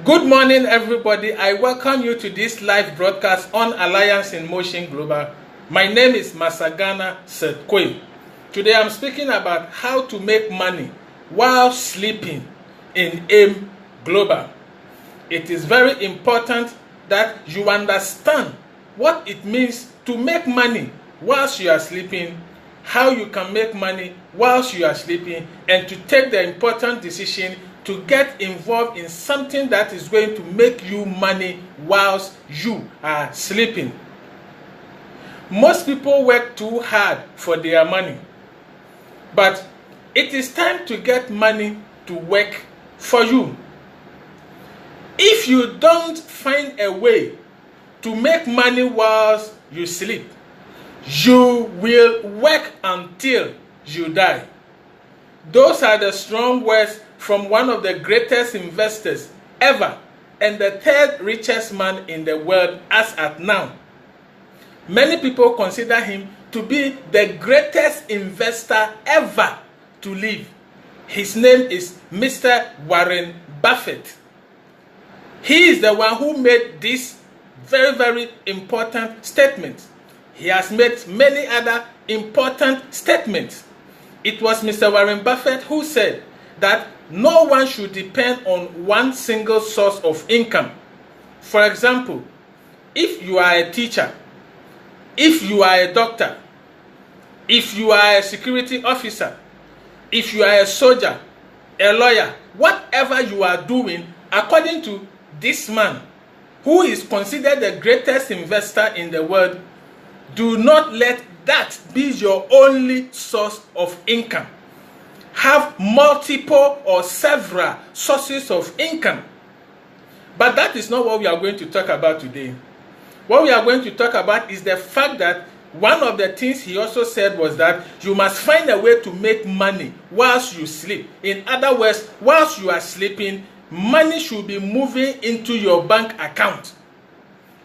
Good morning, everybody. I welcome you to this live broadcast on Alliance in Motion Global. My name is Masagana Sethaimkwei. Today I'm speaking about how to make money while sleeping in AIM Global. It is very important that you understand what it means to make money whilst you are sleeping, how you can make money whilst you are sleeping, and to take the important decision to get involved in something that is going to make you money whilst you are sleeping. Most people work too hard for their money, but it is time to get money to work for you. If you don't find a way to make money whilst you sleep, you will work until you die. Those are the strong words from one of the greatest investors ever and the third richest man in the world as at now. Many people consider him to be the greatest investor ever to live. His name is Mr. Warren Buffett. He is the one who made this very, very important statement. He has made many other important statements. It was Mr. Warren Buffett who said that no one should depend on one single source of income. For example, if you are a teacher, if you are a doctor, if you are a security officer, if you are a soldier, a lawyer, whatever you are doing, according to this man, who is considered the greatest investor in the world, do not let that be your only source of income. Have multiple or several sources of income. But that is not what we are going to talk about today. What we are going to talk about is the fact that one of the things he also said was that you must find a way to make money whilst you sleep. In other words, whilst you are sleeping, money should be moving into your bank account.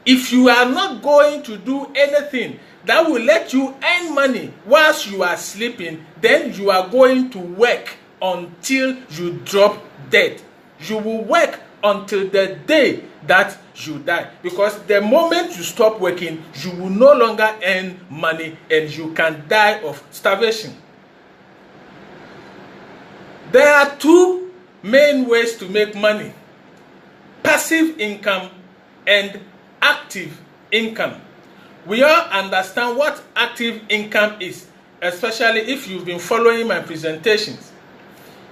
If you are not going to do anything that will let you earn money whilst you are sleeping, then you are going to work until you drop dead. You will work until the day that you die. Because the moment you stop working, you will no longer earn money and you can die of starvation. There are two main ways to make money: passive income and active income. We all understand what active income is, especially if you've been following my presentations.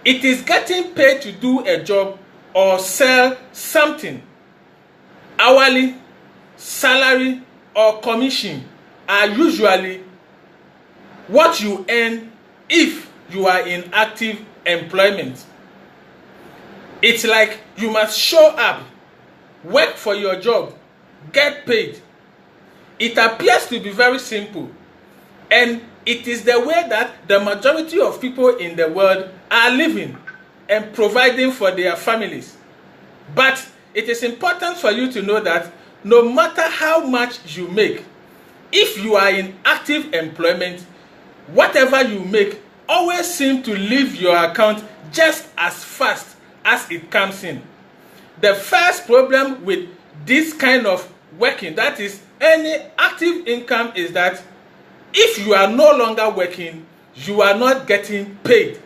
It is getting paid to do a job or sell something. Hourly, salary, or commission are usually what you earn if you are in active employment. It's like you must show up, work for your job, get paid. It appears to be very simple, and it is the way that the majority of people in the world are living and providing for their families. But it is important for you to know that no matter how much you make, if you are in active employment, whatever you make always seems to leave your account just as fast as it comes in. The first problem with this kind of working, that is any active income, is that if you are no longer working, you are not getting paid.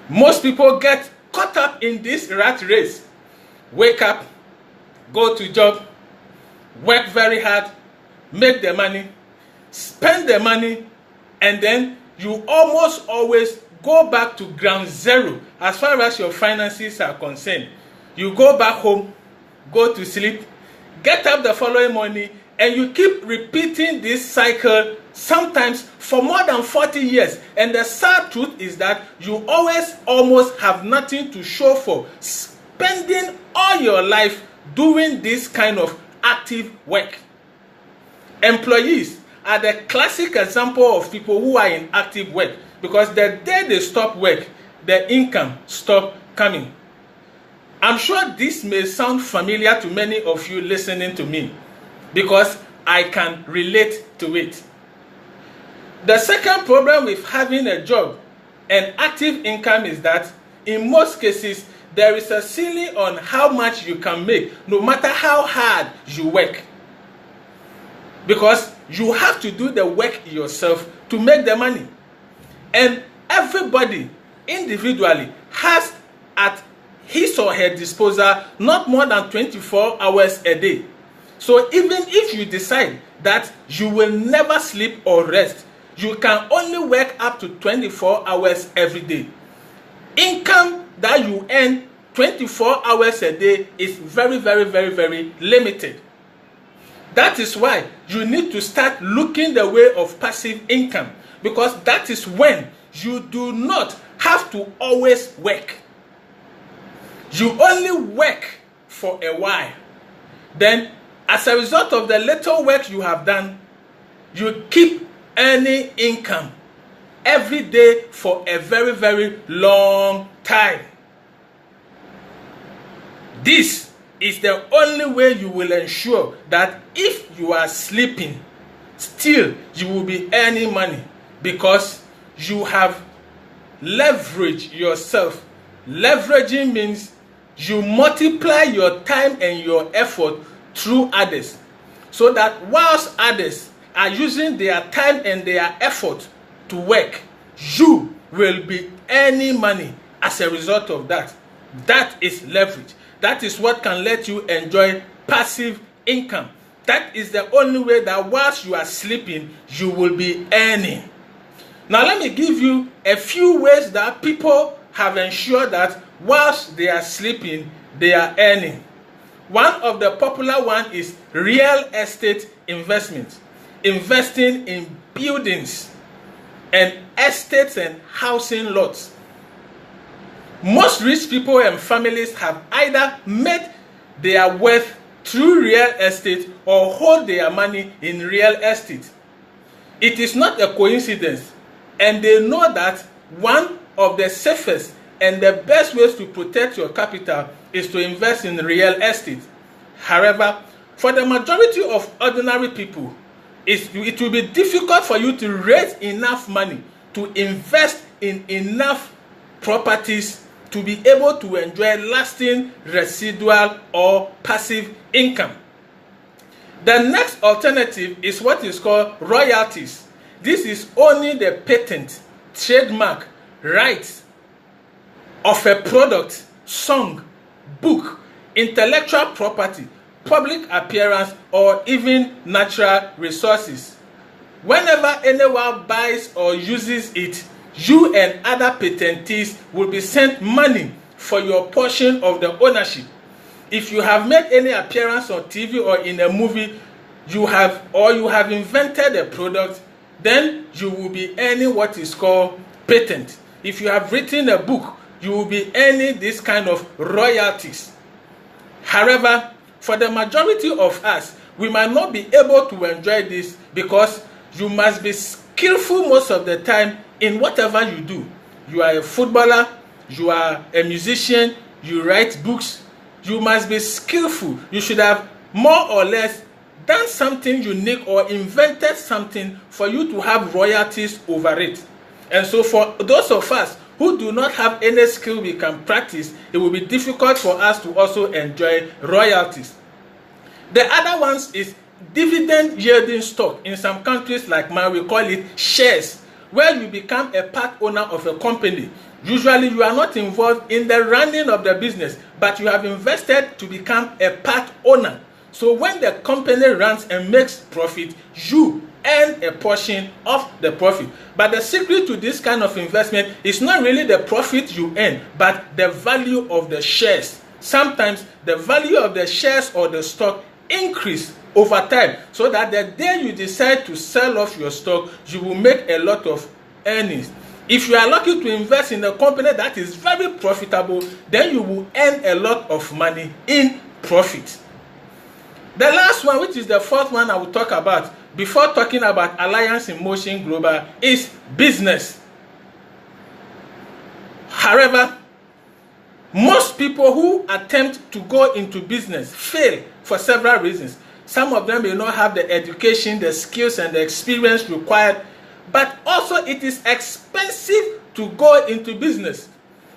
Most people get caught up in this rat race. Wake up, go to job, work very hard, make the money, spend the money, and then you almost always go back to ground zero as far as your finances are concerned. You go back home, go to sleep, get up the following morning, and you keep repeating this cycle, sometimes for more than 40 years. And the sad truth is that you always almost have nothing to show for spending all your life doing this kind of active work. Employees are the classic example of people who are in active work, because the day they stop work, the income stop coming. I'm sure this may sound familiar to many of you listening to me, because I can relate to it. The second problem with having a job and active income is that in most cases, there is a ceiling on how much you can make, no matter how hard you work. Because you have to do the work yourself to make the money. And everybody individually has at his or her disposal not more than 24 hours a day. So even if you decide that you will never sleep or rest, you can only work up to 24 hours every day. Income that you earn 24 hours a day is very, very, very, very limited. That is why you need to start looking the way of passive income, because that is when you do not have to always work. You only work for a while. Then, as a result of the little work you have done, you keep earning income every day for a very, very long time. This is the only way you will ensure that if you are sleeping, still you will be earning money, because you have leveraged yourself. Leveraging means you multiply your time and your effort through others, so that whilst others are using their time and their effort to work, you will be earning money as a result of that. That is leverage. That is what can let you enjoy passive income. That is the only way that whilst you are sleeping, you will be earning. Now let me give you a few ways that people have ensured that whilst they are sleeping, they are earning. One of the popular ones is real estate investment. Investing in buildings and estates and housing lots. Most rich people and families have either made their wealth through real estate or hold their money in real estate. It is not a coincidence, and they know that one of the safest and the best ways to protect your capital is to invest in real estate. However, for the majority of ordinary people, it will be difficult for you to raise enough money to invest in enough properties to be able to enjoy lasting residual or passive income. The next alternative is what is called royalties. This is owning the patent, trademark, rights of a product, song, book, intellectual property, public appearance, or even natural resources. Whenever anyone buys or uses it, you and other patentees will be sent money for your portion of the ownership. If you have made any appearance on TV or in a movie, you have invented a product, then you will be earning what is called patent. If you have written a book, you will be earning this kind of royalties. However, for the majority of us, we might not be able to enjoy this, because you must be skillful most of the time in whatever you do. You are a footballer, you are a musician, you write books. You must be skillful. You should have more or less done something unique or invented something for you to have royalties over it. And so for those of us who do not have any skill we can practice, it will be difficult for us to also enjoy royalties. The other ones is dividend yielding stock. In some countries like mine, we call it shares, where you become a part owner of a company. Usually you are not involved in the running of the business, but you have invested to become a part owner. So when the company runs and makes profit, you earn a portion of the profit. But the secret to this kind of investment is not really the profit you earn, but the value of the shares. Sometimes the value of the shares or the stock increase over time, so that the day you decide to sell off your stock, you will make a lot of earnings. If you are lucky to invest in a company that is very profitable, then you will earn a lot of money in profit. The last one, which is the fourth one I will talk about before talking about Alliance in Motion Global, is business. However, most people who attempt to go into business fail for several reasons. Some of them may not have the education, the skills, and the experience required, but also it is expensive to go into business.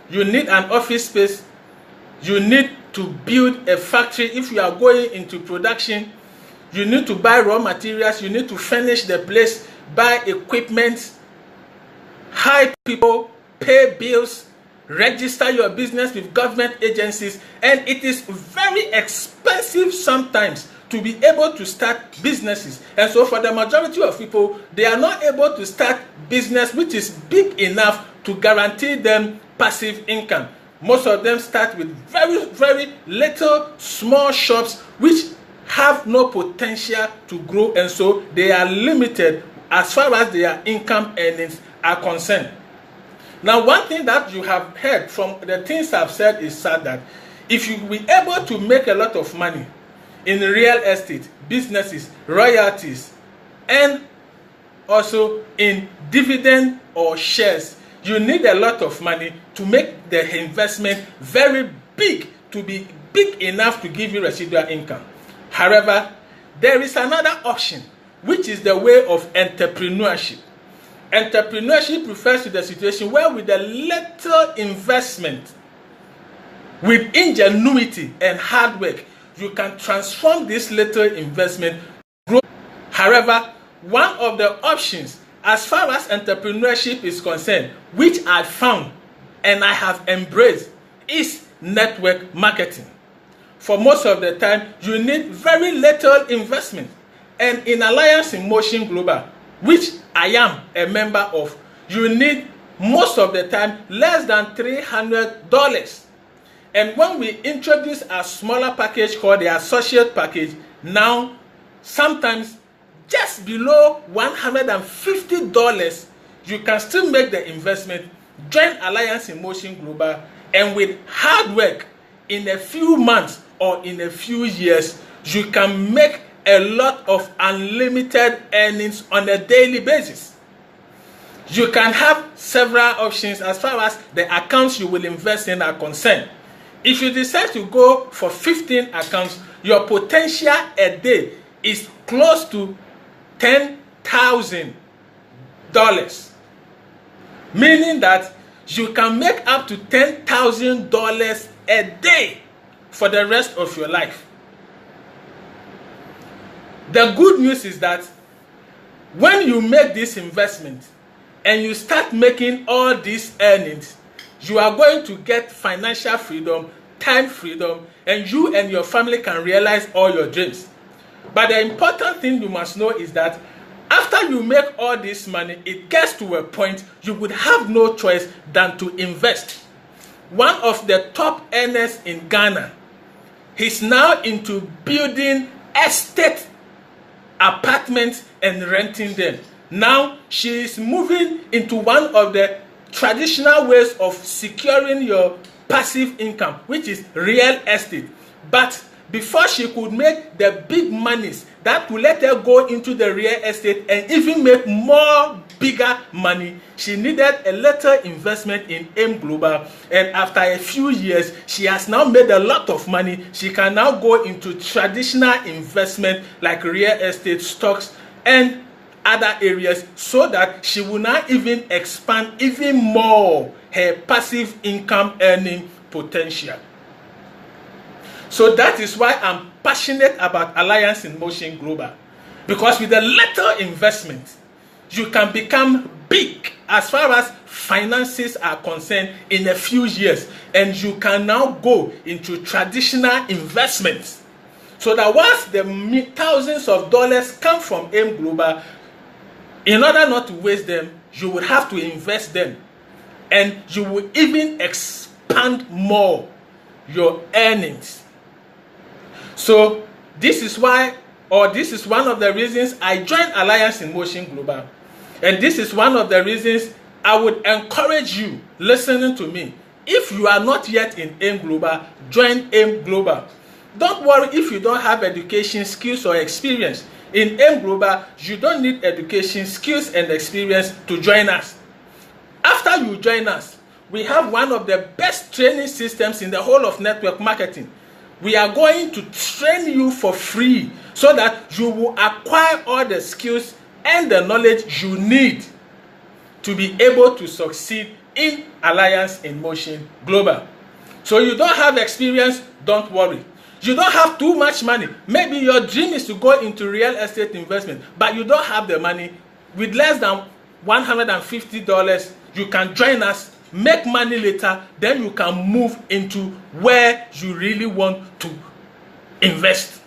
You need an office space, You need to build a factory. If you are going into production, you need to buy raw materials. You need to furnish the place, buy equipment, hire people, pay bills, register your business with government agencies, and it is very expensive sometimes to be able to start businesses. And so for the majority of people, they are not able to start business which is big enough to guarantee them passive income. Most of them start with very, very little small shops which have no potential to grow, and so they are limited as far as their income earnings are concerned. Now, one thing that you have heard from the things I've said is that if you be able to make a lot of money in real estate, businesses, royalties, and also in dividend or shares, you need a lot of money to make the investment very big, to be big enough to give you residual income. However, there is another option, which is the way of entrepreneurship. Entrepreneurship refers to the situation where with a little investment, with ingenuity and hard work, you can transform this little investment, grow. However, one of the options as far as entrepreneurship is concerned, which I found and I have embraced, is network marketing. For most of the time, you need very little investment. And in Alliance in Motion Global, which I am a member of, you need most of the time less than $300. And when we introduce a smaller package called the associate package, now sometimes just below $150, you can still make the investment, join Alliance in Motion Global, and with hard work, in a few months or in a few years, you can make a lot of unlimited earnings on a daily basis. You can have several options as far as the accounts you will invest in are concerned. If you decide to go for 15 accounts, your potential a day is close to $10,000, meaning that you can make up to $10,000 a day for the rest of your life. The good news is that when you make this investment and you start making all these earnings, you are going to get financial freedom, time freedom, and you and your family can realize all your dreams. But the important thing you must know is that after you make all this money, it gets to a point you would have no choice than to invest. One of the top earners in Ghana, he's now into building estate apartments and renting them. Now she is moving into one of the traditional ways of securing your passive income, which is real estate. But before she could make the big monies that will let her go into the real estate and even make more bigger money, she needed a little investment in AIM Global. And after a few years, she has now made a lot of money. She can now go into traditional investment like real estate, stocks, and other areas, so that she will now even expand even more her passive income earning potential. So that is why I'm passionate about Alliance in Motion Global, because with a little investment, you can become big as far as finances are concerned in a few years, and you can now go into traditional investments. So that once the thousands of dollars come from AIM Global, in order not to waste them, you will have to invest them, and you will even expand more your earnings. So this is why, or this is one of the reasons I joined Alliance in Motion Global. And this is one of the reasons I would encourage you listening to me. If you are not yet in AIM Global, join AIM Global. Don't worry if you don't have education, skills, or experience. In AIM Global, you don't need education, skills, and experience to join us. After you join us, we have one of the best training systems in the whole of network marketing. We are going to train you for free so that you will acquire all the skills and the knowledge you need to be able to succeed in Alliance in Motion Global. So you don't have experience, don't worry. You don't have too much money. Maybe your dream is to go into real estate investment, but you don't have the money. With less than $150, you can join us, make money later, then you can move into where you really want to invest.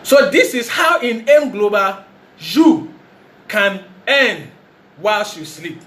So this is how in AIM Global you can earn whilst you sleep.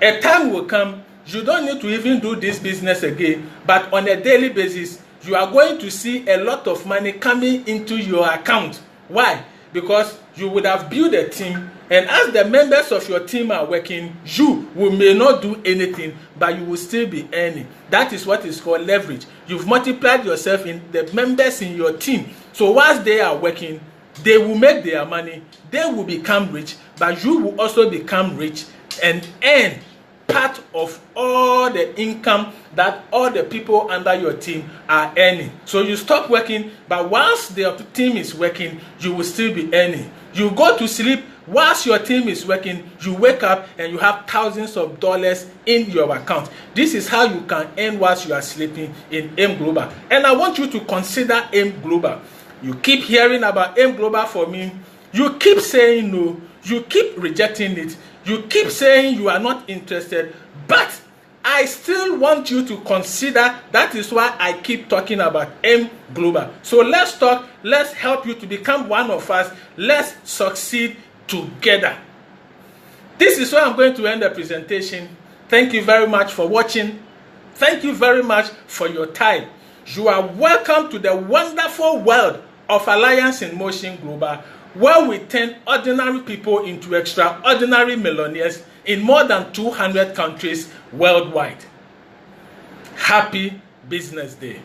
A time will come, you don't need to even do this business again, but on a daily basis, you are going to see a lot of money coming into your account. Why? Because you would have built a team, and as the members of your team are working, you may not do anything, but you will still be earning. That is what is called leverage. You've multiplied yourself in the members in your team. So whilst they are working, they will make their money, they will become rich, but you will also become rich and earn part of all the income that all the people under your team are earning. So you stop working, but whilst the team is working, you will still be earning. You go to sleep, whilst your team is working, you wake up and you have thousands of dollars in your account. This is how you can earn whilst you are sleeping in AIM Global. And I want you to consider AIM Global. You keep hearing about AIM Global for me. You keep saying no. You keep rejecting it. You keep saying you are not interested, but I still want you to consider. That is why I keep talking about AIM Global. So let's talk. Let's help you to become one of us. Let's succeed together. This is where I'm going to end the presentation. Thank you very much for watching. Thank you very much for your time. You are welcome to the wonderful world of Alliance in Motion Global, where we turn ordinary people into extraordinary millionaires in more than 200 countries worldwide. Happy Business Day.